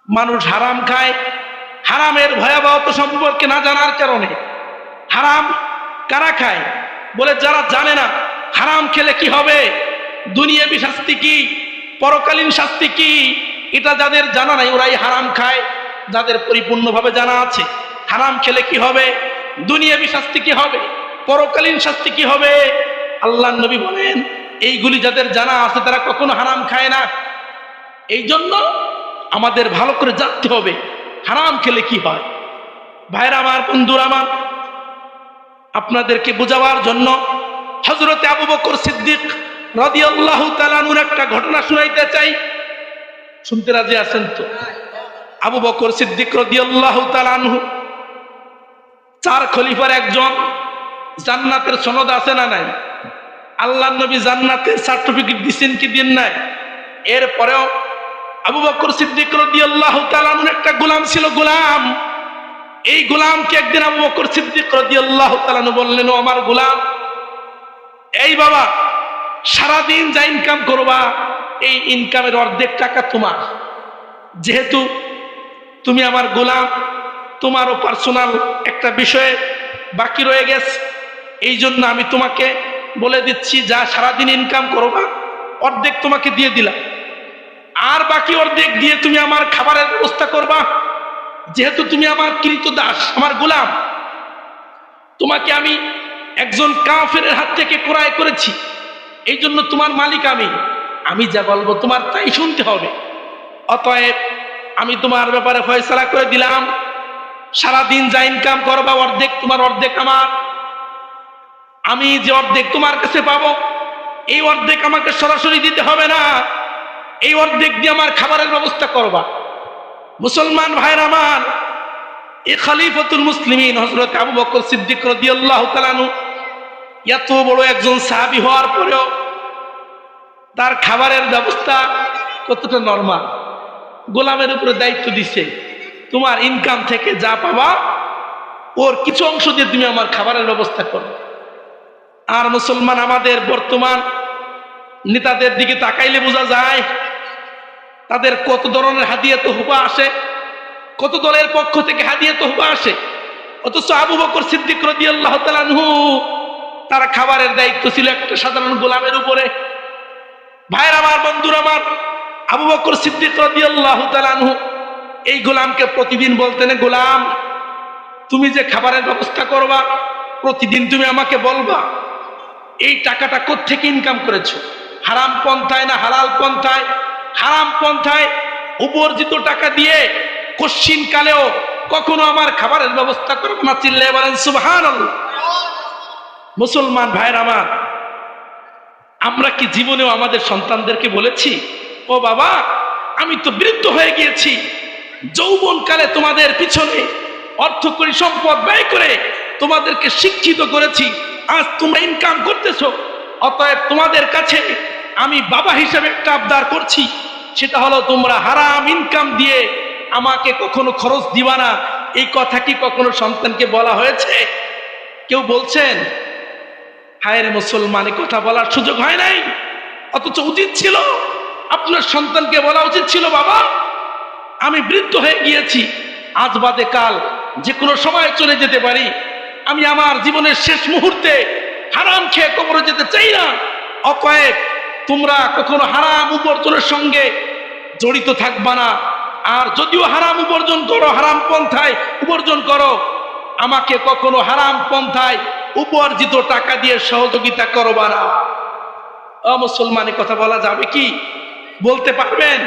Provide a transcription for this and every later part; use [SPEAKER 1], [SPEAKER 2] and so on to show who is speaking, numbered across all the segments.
[SPEAKER 1] মানুষ হারাম খায় হারামের ভয়াবহতা সম্পর্কে না জানার কারণে। হারাম কারা খায়? বলে যারা জানে না হারাম খেলে কি হবে, দুনিয়াবী শাস্তি কি, পরকালীন শাস্তি কি, এটা যাদের জানা নাই ওরাই হারাম খায়। যাদের পরিপূর্ণভাবে জানা আছে হারাম খেলে কি হবে, দুনিয়াবী শাস্তি কি হবে, পরকালীন শাস্তি কি হবে, আল্লাহর নবী বলেন এইগুলি যাদের জানা আছে তারা কখনো হারাম খায় না। এই জন্য আমাদের ভালো করে জানতে হবে হারাম খেলে কি হয়। ভাইরা আমার, বন্ধুরা আমার, আপনাদেরকে বোঝাবার জন্য হযরতে আবু বকর সিদ্দিক রাদিয়াল্লাহু তাআলা আনহুর একটা ঘটনা শুনাইতে চাই। শুনতে রাজি আছেন তো? আবু বকর সিদ্দিক রাদিয়াল্লাহু তাআলা আনহু চার খলিফার একজন। জান্নাতের সনদ আছে না নাই? আল্লাহর নবী জান্নাতের সার্টিফিকেট দিয়েছেন কি দেন নাই? এরপরেও আবু বকর সিদ্দিক রাদিয়াল্লাহু তাআলা আনহুর একটা গোলাম ছিল, গোলাম। এই গোলামকে একদিন আবু বকর সিদ্দিক রাদিয়াল্লাহু তাআলা আনহু বললেন, ও আমার গোলাম, এই বাবা সারাদিন যা ইনকাম করবা এই ইনকামের অর্ধেক টাকা তোমার। যেহেতু তুমি আমার গোলাম, তোমারও পার্সোনাল একটা বিষয়ে বাকি রয়ে গেছে, এই জন্য আমি তোমাকে বলে দিচ্ছি যা সারাদিন ইনকাম করবা অর্ধেক তোমাকে দিয়ে দিলাম, আর বাকি অর্ধেক দিয়ে তুমি আমার খাবারের ব্যবস্থা করবা। যেহেতু তুমি আমার কৃত দাস, আমার গোলাম, তোমাকে আমি একজন কাফেরের হাত থেকে ক্রয় করেছি, এই জন্য তোমার মালিক আমি যা বলবো তোমার তাই শুনতে হবে। অতএব আমি তোমার ব্যাপারে ফয়সালা করে দিলাম, সারাদিন যা ইনকাম করবা অর্ধেক তোমার অর্ধেক আমার। আমি যে অর্ধেক তোমার কাছে পাবো এই অর্ধেক আমাকে সরাসরি দিতে হবে না, এই অর্ধেক দিয়ে আমার খাবারের ব্যবস্থা করবা। মুসলমান ভাইরা আমার, এই খলিফাতুল মুসলিমিন হযরত আবু বকর সিদ্দিক রাদিয়াল্লাহু তাআলা আনহু এত বড় একজন সাহাবী হওয়ার পরেও তার খাবারের ব্যবস্থা কতটা নরমাল। গোলামের উপরে দায়িত্ব দিছে, তোমার ইনকাম থেকে যা পাবা ওর কিছু অংশ দিয়ে তুমি আমার খাবারের ব্যবস্থা করো। আর মুসলমান, আমাদের বর্তমান নেতাদের দিকে তাকাইলে বোঝা যায় তাদের কত ধরনের হাদিয়া তোহফা আসে, কত দলের পক্ষ থেকে হাদিয়া তোহফা আসে। অথচ আবু বকর সিদ্দিক রাদিয়াল্লাহু তাআলা আনহু তার খাবারের দায়িত্ব ছিল একটা সাধারণ গোলামের উপরে। ভাইরা আমার, বন্ধুরা আমার, আবু বকর সিদ্দিক রাদিয়াল্লাহু তাআলা আনহু এই গোলামকে প্রতিদিন বলতেন, গোলাম তুমি যে খাবারের ব্যবস্থা করবা প্রতিদিন তুমি আমাকে বলবা এই টাকাটা কোত্থেকে ইনকাম করেছো, হারাম পন্থায় না হালাল পন্থায়। হারাম পন্থায় উপার্জিত টাকা দিয়ে কশ্চিন কালেও কখনো আমার খাবারের ব্যবস্থা করবো না। চিল্লায়ে বলেন সুবহানাল্লাহ। মুসলমান ভাইরা আমার, আমরা কি জীবনেও আমাদের সন্তানদেরকে বলেছি, ও বাবা আমি তো বৃদ্ধ হয়ে গিয়েছি, যৌবনকালে তোমাদের পিছনে অর্থ করি সম্পদ ব্যয় করে তোমাদেরকে শিক্ষিত করেছি, আজ তোমরা ইনকাম করতেছো, অতএব তোমাদের কাছে আমি বাবা হিসেবে একটা আবদার করছি, সেটা হলো তোমরা হারাম ইনকাম দিয়ে আমাকে কখনো খরচ দিবা না। এই কথা কি কখনো সন্তানকে বলা হয়েছে? কেউ বলছেন? হায় রে মুসলমান, এই কথা বলার সুযোগ হয় নাই। অথচ উচিত ছিল, আপনার সন্তানকে বলা উচিত ছিল, বাবা আমি বৃদ্ধ হয়ে গিয়েছি, আজ বাদে কাল যে কোনো সময় চলে যেতে পারি, আমি আমার জীবনের শেষ মুহূর্তে হারাম খেয়ে কবরে যেতে চাই না। অতএব তোমরা কখনো হারাম উপার্জনের সঙ্গে জড়িত থাকবা না, আর যদিও হারাম উপার্জন করো, হারাম পন্থায় উপার্জন করো, আমাকে কখনো হারাম পন্থায় উপার্জিত টাকা দিয়ে সহযোগিতা করবা না। মুসলমানি কথা বলা যাবে কি? বলতে পারবেন?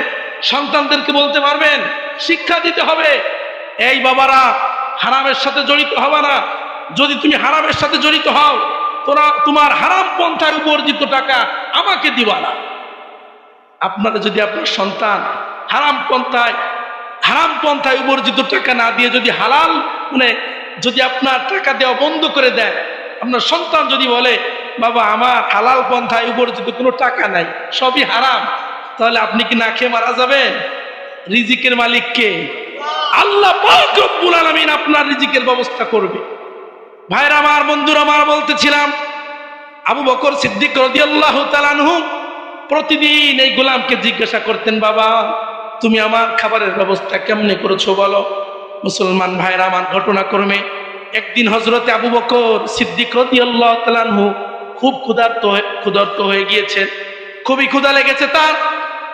[SPEAKER 1] সন্তানদেরকে বলতে পারবেন? শিক্ষা দিতে হবে, এই বাবারা হারামের সাথে জড়িত হবা না। যদি তুমি হারামের সাথে জড়িত হও, তোমার হারাম পন্থায় উপার্জিত টাকা আমাকে দিবা না। আপনারা যদি আপনার সন্তান হারাম পন্থায় উপার্জিত টাকা না দিয়ে যদি হালাল যদি আপনার টাকা দেওয়া বন্ধ করে দেয়, আপনার সন্তান যদি বলে বাবা আমার হালাল পন্থায় উপার্জিত কোনো টাকা নাই, সবই হারাম, তাহলে আপনি কি না খেয়ে মারা যাবেন? রিজিকের মালিক কে? আল্লাহ পাক রব্বুল আলামিন আপনার রিজিকের ব্যবস্থা করবে। ভাইরা আমার, বন্ধুরা আমার, বলতেছিলাম আবু বকর সিদ্দিক রাদিয়াল্লাহু তাআলা আনহু প্রতিদিন এই গোলামকে জিজ্ঞাসা করতেন, বাবা তুমি আমার খাবারের ব্যবস্থা কেমনে করেছো বলো। মুসলমান ভাইরা আমার, ঘটনাক্রমে একদিন হযরতে আবু বকর সিদ্দিক রাদিয়াল্লাহু তাআলা আনহু খুব ক্ষুধার্ত হয়ে গিয়েছেন, খুবই ক্ষুধা লেগেছে তার।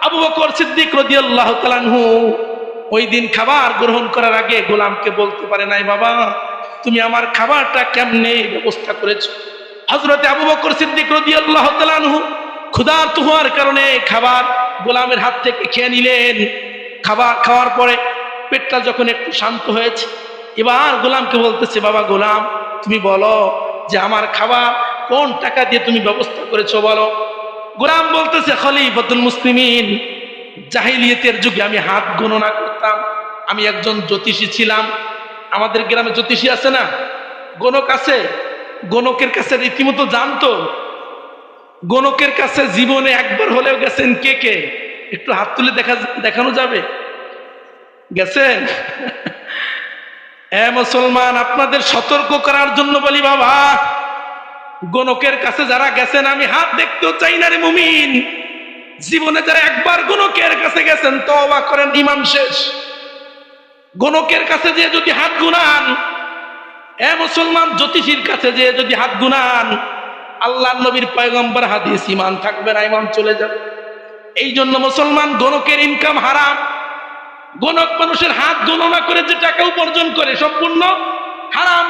[SPEAKER 1] আবু বকর সিদ্দিক রাদিয়াল্লাহু তাআলা আনহু ওই দিন খাবার গ্রহণ করার আগে গোলামকে বলতে পারে নাই, বাবা তুমি আমার খাবারটা কেমনে ব্যবস্থা করেছো। হযরতে আবু বকর সিদ্দিক রাদিয়াল্লাহু তাআলা আনহু ক্ষুধার্ত হওয়ার কারণে খাবার গোলামের হাত থেকে খেয়ে নিলেন। খাবার খাওয়ার পরে পেটটা যখন একটু শান্ত হয়েছে, এবার গোলামকে বলতেছে, বাবা গোলাম তুমি বলো যে আমার খাবার কোন টাকা দিয়ে তুমি ব্যবস্থা করেছো বলো। গোলাম বলতেছে, খলিফাতুল মুসলিমিন, জাহিলিয়াতের যুগে আমি হাত গণনা করতাম, আমি একজন জ্যোতিষী ছিলাম। আমাদের গ্রামে জ্যোতিষী আছে না, গণক আছে, গণকের কাছে রীতিমতো জানতো। গণকের কাছে জীবনে একবার হলেও গেছেন কে কে? একটু হাত তুলে দেখানো যাবে? গেছেন? মুসলমান, আপনাদের সতর্ক করার জন্য বলি বাবা, গণকের কাছে যারা গেছেন আমি হাত দেখতেও চাই না রে মুমিন। জীবনে যারা একবার গণকের কাছে গেছেন তওবা করেন, ঈমান শেষ। গণকের কাছে যে যদি হাত গুনান, মুসলমান জ্যোতিষীর কাছে যে যদি হাত গুনান, আল্লাহর নবীর পয়গম্বর হাদিস, ঈমান থাকবে না, ঈমান চলে যাবে। এই জন্য মুসলমান, গণকের ইনকাম হারাম। গণক মানুষের হাত গণনা করে যে টাকা উপার্জন করে সম্পূর্ণ হারাম।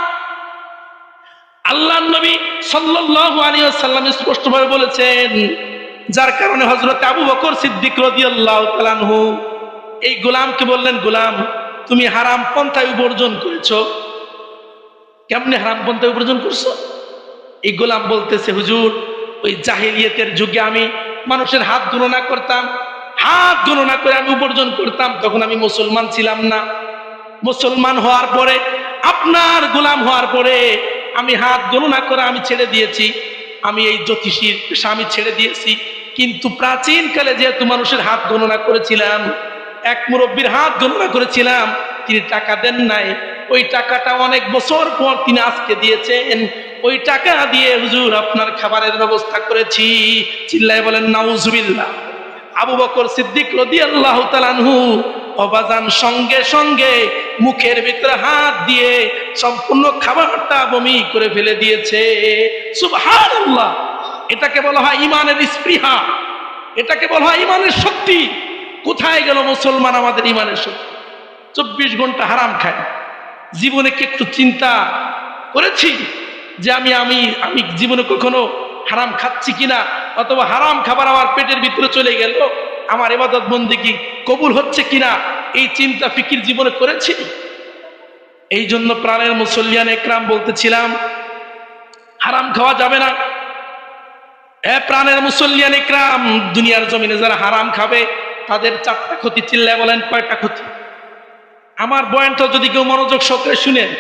[SPEAKER 1] আল্লাহর নবী সাল্লাল্লাহু আলাইহি ওয়াসাল্লাম স্পষ্টভাবে বলেছেন, যার কারণে হযরত আবু বকর সিদ্দিক রাদিয়াল্লাহু তাআলা আনহু এই গোলামকে বললেন, গোলাম তুমি হারাম পন্থায় উপার্জন করেছো। কেমনে হারাম পন্থায় উপার্জন করছো? এই গোলাম বলতেছে, হুজুর ওই জাহিলিয়াতের যুগে আমি মানুষের হাত গণনা করতাম, হাত গণনা করে আমি উপার্জন করতাম। তখন আমি মুসলমান ছিলাম না। মুসলমান হওয়ার পরে, আপনার গোলাম হওয়ার পরে আমি হাত গণনা করে আমি ছেড়ে দিয়েছি, আমি এই জ্যোতিষীর পেশা আমি ছেড়ে দিয়েছি। কিন্তু প্রাচীন কালে যেহেতু মানুষের হাত গণনা করেছিলাম, এক মুরব্বীর হাত গণনা করেছিলাম, তিনি টাকা দেন নাই, ওই টাকাটা অনেক বছর পর তিনি আজকে দিয়েছেন। ওই টাকা দিয়ে হুজুর আপনার খাবারের ব্যবস্থা করেছি। চিল্লায় বলেন নাউজুবিল্লাহ। আবু বকর সিদ্দিক রাদিয়াল্লাহু তাআলা আনহু অবাজান সঙ্গে সঙ্গে মুখের ভিতরে হাত দিয়ে সম্পূর্ণ খাবারটা বমি করে ফেলে দিয়েছে। সুবহানাল্লাহ। এটাকে বলা হয় ঈমানের স্পৃহা, এটাকে বলা হয় ঈমানের শক্তি। কোথায় গেল মুসলমান আমাদের ঈমানের শক্তি? 24 ঘন্টা হারাম খায়। জীবনে কি একটু চিন্তা করেছি যে আমি আমি আমি জীবনে কখনো হারাম খাচ্ছি কিনা, অথবা হারাম খাবার আমার পেটের ভিতরে চলে গেল, আমার ইবাদত বন্দেগী কবুল হচ্ছে কিনা, এই চিন্তা ফিকির জীবনে করেছি? এই জন্য প্রাণের মুসল্লিয়ান একরাম বলতেছিলাম, হারাম খাওয়া যাবে না। প্রাণের মুসল্লিয়ান একরাম, দুনিয়ার জমিনে যারা হারাম খাবে তাদের 4টা ক্ষতি। চিল্লায় বলেন কয়টা ক্ষতি? আমার বয়ানটা যদি কেউ মনোযোগ সহকারে শুনেন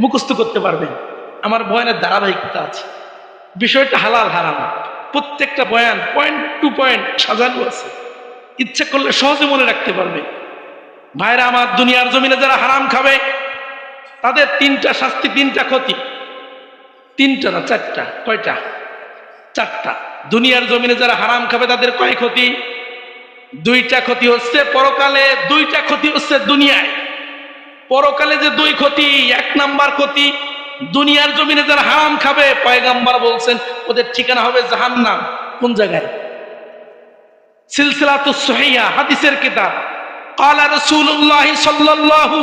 [SPEAKER 1] মুখস্থ করতে পারবেন। আমার বয়ানের ধারাবাহিকতা আছে, বিষয়টা হালাল হারাম, প্রত্যেকটা বয়ান পয়েন্ট টু পয়েন্ট সাজানো আছে, ইচ্ছা করলে সহজে মনে রাখতে পারবে। ভাইরা আমার, দুনিয়ার জমিনে যারা হারাম খাবে তাদের 3টা শাস্তি, 3টা ক্ষতি। 3টা না 4টা? কয়টা? 4টা। দুনিয়ার জমিনে যারা হারাম খাবে তাদের কয় ক্ষতি? 2টা ক্ষতি হচ্ছে পরকালে, 2টা ক্ষতি হচ্ছে দুনিয়ায়। পরকালে যে 2 ক্ষতি, 1 নাম্বার ক্ষতি দুনিয়ার জমিনে যারা হারাম খাবে, পয়গম্বর বলছেন ওদের ঠিকানা হবে জাহান্নাম। কোন জায়গায়? সিলসিলাতুস সহিহা হাদিসের কিতাব। ক্বালা রাসূলুল্লাহ সাল্লাল্লাহু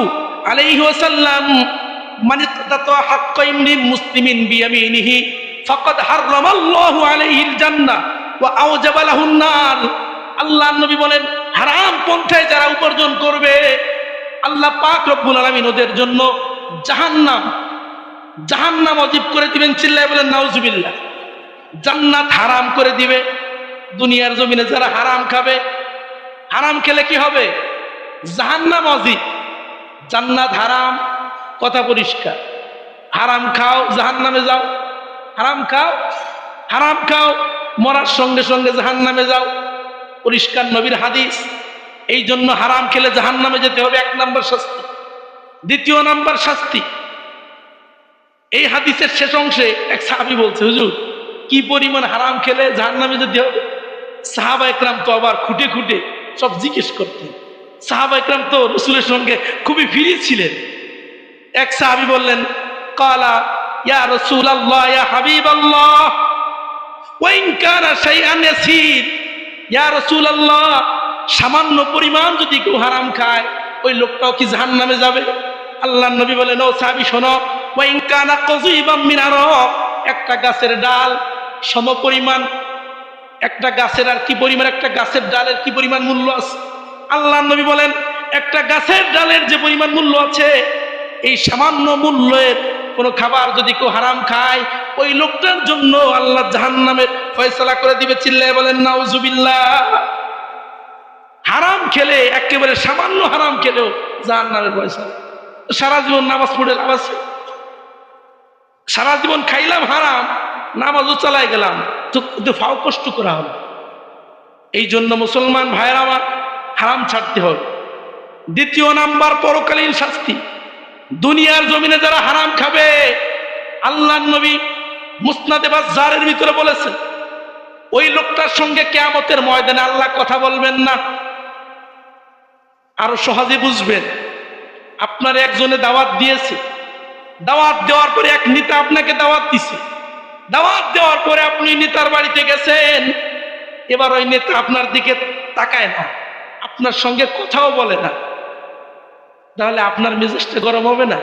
[SPEAKER 1] আলাইহি ওয়াসাল্লাম, মান ইত্তাতা হাক্কা ইমরিন মুসলিমিন বিয়ামিনিহি ফাকাদ হারামাল্লাহু আলাইহিল জান্নাহ ওয়া আওজাবা লাহুন নার। আল্লাহর নবী বলেন, হারাম পন্থায় যারা উপার্জন করবে আল্লাহ পাক রব্বুল আলামিন ওদের জন্য জাহান্নাম, জাহান্নাম ওয়াজিব করে দিবেন। চিল্লায় বলেন নাউজুবিল্লাহ। জান্নাত হারাম করে দিবে। দুনিয়ার জমিনে যারা হারাম খাবে, হারাম খেলে কি হবে? জাহান্নাম ওয়াজিব, জান্নাত হারাম, কথা পরিষ্কার। হারাম খাও জাহান্নামে যাও, হারাম খাও, হারাম খাও, মরার সঙ্গে সঙ্গে জাহান্নামে যাও, পরিষ্কার নবীর হাদিস। এই জন্য হারাম খেলে জাহান্নামে যেতে হবে, 1 নাম্বার শাস্তি। 2য় নাম্বার শাস্তি, এই হাদিসের শেষ অংশে এক সাহাবী বলছে, হুজুর কি পরিমাণ হারাম খেলে জাহান্নামে যেতে হবে? সাহাবা একরাম তো আবার খুঁটে খুঁটে সব জিজ্ঞেস করতেন। সাহাবা ইকরাম তো রাসূলের সঙ্গে খুবই ফ্রি ছিলেন। এক সাহাবী বললেন, কালা ইয়া রাসূলুল্লাহ ইয়া হাবিবাল্লাহ ওয়া ইন কানা শাইআন ইয়াসীর, ইয়া রাসূলুল্লাহ সামান্য পরিমাণ যদি কেউ হারাম খায় ওই লোকটাও কি জাহান্নামে যাবে? আল্লাহর নবী বলেন, ও সাহাবী শোনো, ওয়া ইন কানা কাযীবাম মিন আরাক, একটা গাছের ডাল সমপরিমাণ, একটা গাছের আর কি পরিমাণ, একটা গাছের ডালের কি পরিমাণ মূল্য আছে? আল্লাহর নবী বলেন, একটা গাছের ডালের যে পরিমাণ মূল্য আছে এই সামান্য মূল্যের কোনো খাবার যদি কেউ হারাম খায় ওই লোকটার জন্য আল্লাহ জাহান্নামের ফয়সালা করে দিবে। চিল্লায় বলেন নাউজুবিল্লাহ। হারাম খেলে, একেবারে সামান্য হারাম খেলেও জাহান্নামের ফয়সালা। সারা জীবন নামাজ পড়ে লাভ আছে? সারা জীবন খাইলাম হারাম, নামাজও চালাই গেলাম, তো ফাও কষ্ট করা হলো। এই জন্য মুসলমান ভাইয়ের আমার, হারাম ছাড়তে হবে। দ্বিতীয় নাম্বার পরকালীন শাস্তি। দুনিয়ার জমিনে যারা হারাম খাবে, আল্লাহর নবী মুসনাদে বাজ্জারের ভিতরে বলেছেন ওই লোকটার সঙ্গে কিয়ামতের ময়দানে আল্লাহ কথা বলবেন না। আরো সহজে বুঝবেন, আপনার একজনে দাওয়াত দিয়েছে, দাওয়াত দেওয়ার পরে এক নেতা আপনাকে দাওয়াত দিছে, দাওয়াত দেওয়ার পরে আপনি নেতার বাড়িতে গেছেন, এবার ওই নেতা আপনার দিকে তাকায় না, আপনার সঙ্গে কথাও বলে না, তাহলে আপনার মেজাজটা গরম হবে না?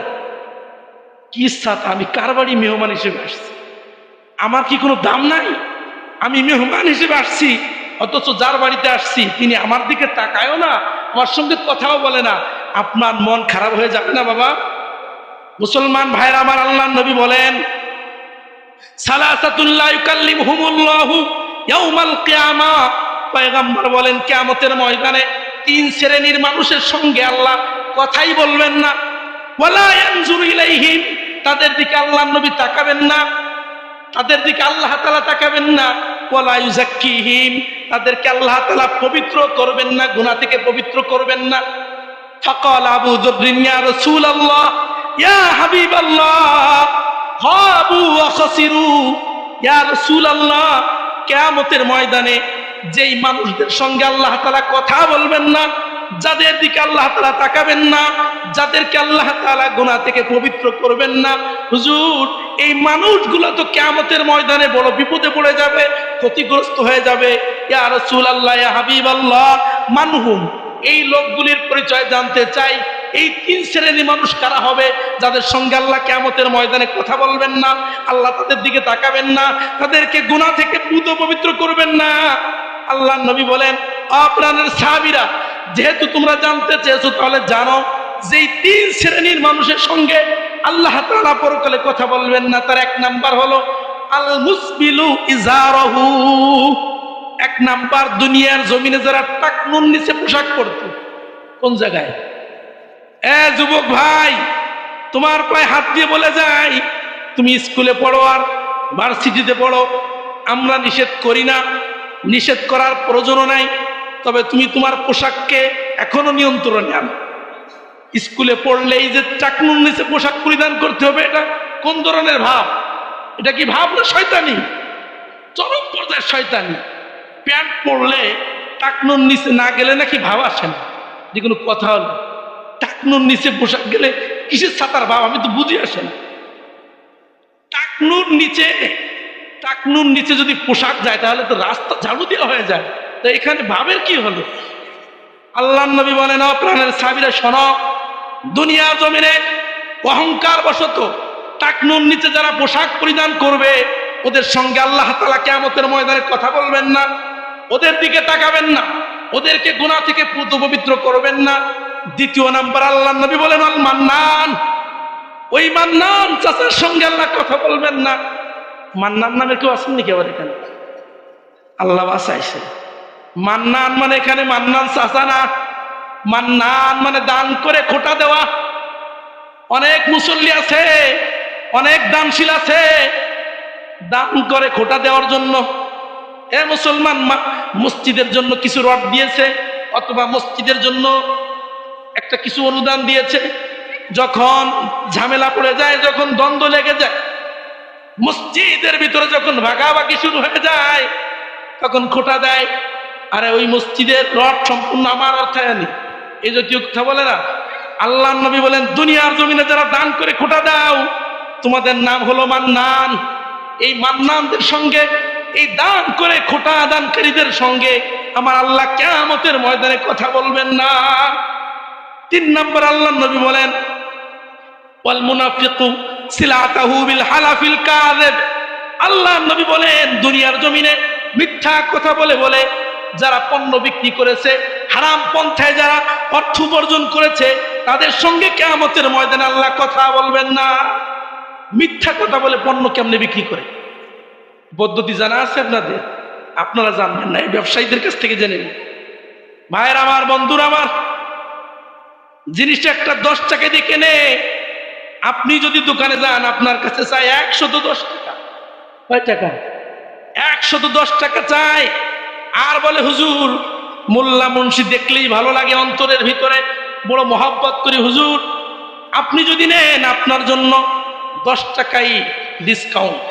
[SPEAKER 1] কি সাথে আমি কার বাড়ি মেহমান হিসেবে আসছি? আমার কি কোনো দাম নাই? আমি মেহমান হিসেবে আসছি, অথচ যার বাড়িতে আসছি তিনি আমার দিকে তাকায়ও না, আমার সঙ্গে কথাও বলে না। আপনার মন খারাপ হয়ে যাবে না বাবা? মুসলমান ভাইরা আমার, আল্লাহর নবী বলেন, সালাসাতুল লা ইউকাল্লিমুহুমুল্লাহু ইয়াউমাল কিয়ামাহ, পয়গম্বর বলেন কিয়ামতের ময়দানে তিন শ্রেণীর মানুষের সঙ্গে আল্লাহ কথাই বলবেন না। ওয়ালা ইয়ানজুরু ইলাইহিম, তাদের দিকে আল্লাহর নবী তাকাবেন না, তাদের দিকে আল্লাহ তাআলা তাকাবেন না। ওয়ালা ইউযাক্কিহিম, তাদেরকে আল্লাহ তাআলা পবিত্র করবেন না, গুনাহ থেকে পবিত্র করবেন না। ফাকাল আবু যুররিন ইয়া রাসূলুল্লাহ ইয়া হাবিবাল্লাহ খাবু ওয়া খাসিরু, ইয়া রাসূলুল্লাহ কিয়ামতের ময়দানে যেই মানুষদের সঙ্গে আল্লাহ তাআলা কথা বলবেন না, যাদের দিকে আল্লাহ তাআলা তাকাবেন না, যাদেরকে আল্লাহ তাআলা গুনাহ থেকে পবিত্র করবেন না, হুজুর এই মানুষগুলো তো কিয়ামতের ময়দানে বড় বিপদে পড়ে যাবে, ক্ষতিগ্রস্ত হয়ে যাবে। ইয়া রাসূলুল্লাহ ইয়া হাবিবাল্লাহ মানহুম, এই লোকগুলির পরিচয় জানতে চাই। এই তিন শ্রেণীর মানুষ কারা হবে যাদের সঙ্গে আল্লাহ কিয়ামতের ময়দানে কথা বলবেন না, আল্লাহ তাদের দিকে তাকাবেন না, তাদেরকে গুনাহ থেকে পুত পবিত্র করবেন না? আল্লাহর নবী বলেন, আপনাদের সাহাবীরা যেহেতু তোমরা জানতে চেয়েছো তাহলে জানো যে এই তিন শ্রেণীর মানুষের সঙ্গে আল্লাহ তাআলা পরকালে কথা বলবেন না। তার এক নাম্বার হলো আল মুসবিলু ইজারাহু, এক নাম্বার দুনিয়ার জমিনে যারা টাকনুর নিচে পোশাক পরতো। কোন জায়গায়? যুবক ভাই, তোমার পায়ে হাত দিয়ে বলে যাই, তুমি স্কুলে পড়ো আর ভার্সিটিতে পড়ো, আমরা নিষেধ করি না, নিষেধ করার প্রয়োজনও নাই, তবে তুমি তোমার পোশাককে এখনো নিয়ন্ত্রণে আনো। স্কুলে পড়লে এই যে টাকনুর নিচে পোশাক পরিধান করতে হবে, এটা কোন ধরনের ভাব? এটা কি ভাব না শয়তানি? চরম পর্যায়ের শয়তানি। প্যান্ট পরলে টাকনুর নিচে না গেলে নাকি ভাব আসে না, যে কোনো কথা হলো টাকনুর নিচে পোশাক গেলে কিসের ছাতার ভাব আমি তো বুঝি আসে না। টাকনুর নিচে যদি পোশাক যায় তাহলে তো রাস্তা ঝাড়ু দেওয়া হয়ে যায়, তো এখানে ভাবের কি হলো? আল্লাহর নবী বলেন, প্রাণের সাহাবীরা শোনো, দুনিয়ার জমিনে অহংকার বশত টাকনুর নিচে যারা পোশাক পরিধান করবে ওদের সঙ্গে আল্লাহ তাআলা কিয়ামতের ময়দানে কথা বলবেন না, ওদের দিকে তাকাবেন না, ওদেরকে গুনাহ থেকে পুত পবিত্র করবেন না। দ্বিতীয় নাম্বার আল্লাহর নবী বলেন আল মান্নান, ওই মান্নান চাচার সঙ্গে আল্লাহ কথা বলবেন না। মান্নান নামে কেউ আসেন নাকি আবার এখানে? আল্লাহ বাঁচাইছে। মান্নান মানে এখানে মান্নান চাচা না, মান্নান মানে দান করে খোটা দেওয়া। অনেক মুসল্লি আছে, অনেক দানশীল আছে, দান করে খোটা দেওয়ার জন্য। এ মুসলমান, মসজিদের জন্য কিছু রড দিয়েছে অথবা মসজিদের জন্য একটা কিছু অনুদান দিয়েছে, যখন ঝামেলা পড়ে যায়, যখন দ্বন্দ্ব লেগে যায়, মসজিদের ভিতরে যখন ভাগাভাগি শুরু হয়ে যায় তখন খোটা দেয়, আরে ওই মসজিদের রড সম্পূর্ণ আমার অর্থায়নে, এই জাতীয় কথা বলে না। আল্লাহ নবী বলেন দুনিয়ার জমিনে যারা দান করে খোটা দাও তোমাদের নাম হলো মান্নান। এই মান্নানদের সঙ্গে, এই দান করে খোটা দানকারীদের সঙ্গে আমার আল্লাহ কিয়ামতের ময়দানে কথা বলবেন না। 3 নম্বর আল্লাহ নবী বলেন ওয়াল মুনাফিকু সিলাতাহু বিল হালাফিল কাযিব। আল্লাহ নবী বলেন দুনিয়ার জমিনে মিথ্যা কথা বলে বলে যারা পণ্য বিক্রি করেছে, হারাম পন্থায় যারা অর্থ উপার্জন করেছে, তাদের সঙ্গে কিয়ামতের ময়দানে আল্লাহ কথা বলবেন না। মিথ্যা কথা বলে পণ্য কেমনে বিক্রি করে পদ্ধতি জানা আছে আপনাদের? আপনারা জানবেন না, এই ব্যবসায়ীদের কাছ থেকে জেনে নিন। ভাইয়ের আমার, বন্ধুরা আমার, জিনিসটা একটা 10 টাকা দিয়ে কেনে। আপনি যদি দোকানে যান আপনার কাছে চাই 110 টাকা। কয় টাকা? 110 টাকা চাই। আর বলে হুজুর মোল্লা মুন্সি দেখলেই ভালো লাগে, অন্তরের ভিতরে বড় মহব্বত করি হুজুর, আপনি যদি নেন আপনার জন্য 10 টাকাই ডিসকাউন্ট।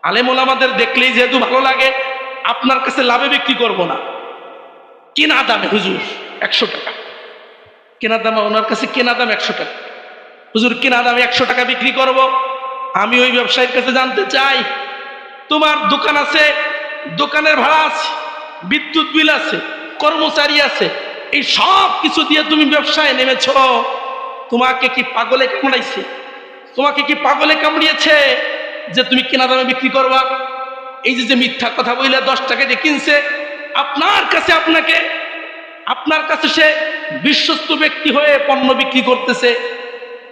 [SPEAKER 1] আলেম ওলামাদের দেখলেই যেহেতু ভালো লাগে আপনার কাছে লাভে বিক্রি করব না, কেনা দামে হুজুর 100 টাকা কেনা দাম, ওনার কাছে কেনা দাম 100 টাকা। হুজুর কেনা দামে 100 টাকা বিক্রি করব। আমি ওই ব্যবসায়ীর কাছে জানতে চাই তোমার দোকান আছে, দোকানের ভাড়া আছে, বিদ্যুৎ বিল আছে, কর্মচারী আছে, এই সব কিছু দিয়ে তুমি ব্যবসায় নেমেছ, তোমাকে কি পাগলে কামড়াইছে? তোমাকে কি পাগলে কামড়িয়েছে যে তুমি কেনা দামে বিক্রি করবা? এই যে মিথ্যা কথা বইলে 10 টাকা দিয়ে কিনছে আপনার কাছে, আপনার কাছে সে বিশ্বস্ত ব্যক্তি হয়ে পণ্য বিক্রি করতেছে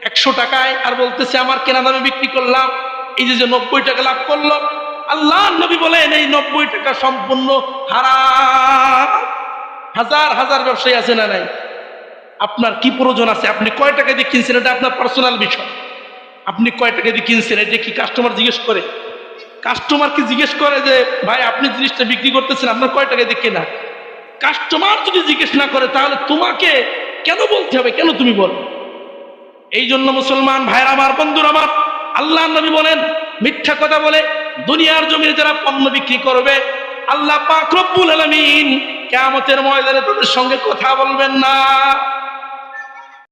[SPEAKER 1] 100 টাকায়, আর বলতেছে আমার কেনা দামে বিক্রি করলাম, এই যে 90 টাকা লাভ করলো। আল্লাহ নবী বলেন এই 90 টাকা সম্পূর্ণ হারাম। হাজার হাজার ব্যবসায়ী আছে না নাই? আপনার কি প্রয়োজন আছে? আপনি কয় টাকা দিয়ে কিনছেন এটা আপনার পার্সোনাল বিষয়। আপনি কয় টাকা দিয়ে কিনছেন এটা কি কাস্টমার জিজ্ঞেস করে? কাস্টমার কি জিজ্ঞেস করে যে ভাই আপনি জিনিসটা বিক্রি করতেছেন আপনার কয় টাকা দিয়ে কেনা? কাস্টমার যদি জিজ্ঞেস না করে তাহলে তোমাকে কেন বলতে হবে? কেন তুমি বল? এই জন্য মুসলমান ভাইরা আমার, বন্ধুরা আমার, আল্লাহ নবী বলেন মিথ্যা কথা বলে দুনিয়ার জমিনে যারা পণ্য বিক্রি করবে আল্লাহ পাক রব্বুল আলামিন কিয়ামতের ময়দানে তাদের সঙ্গে কথা বলবেন না।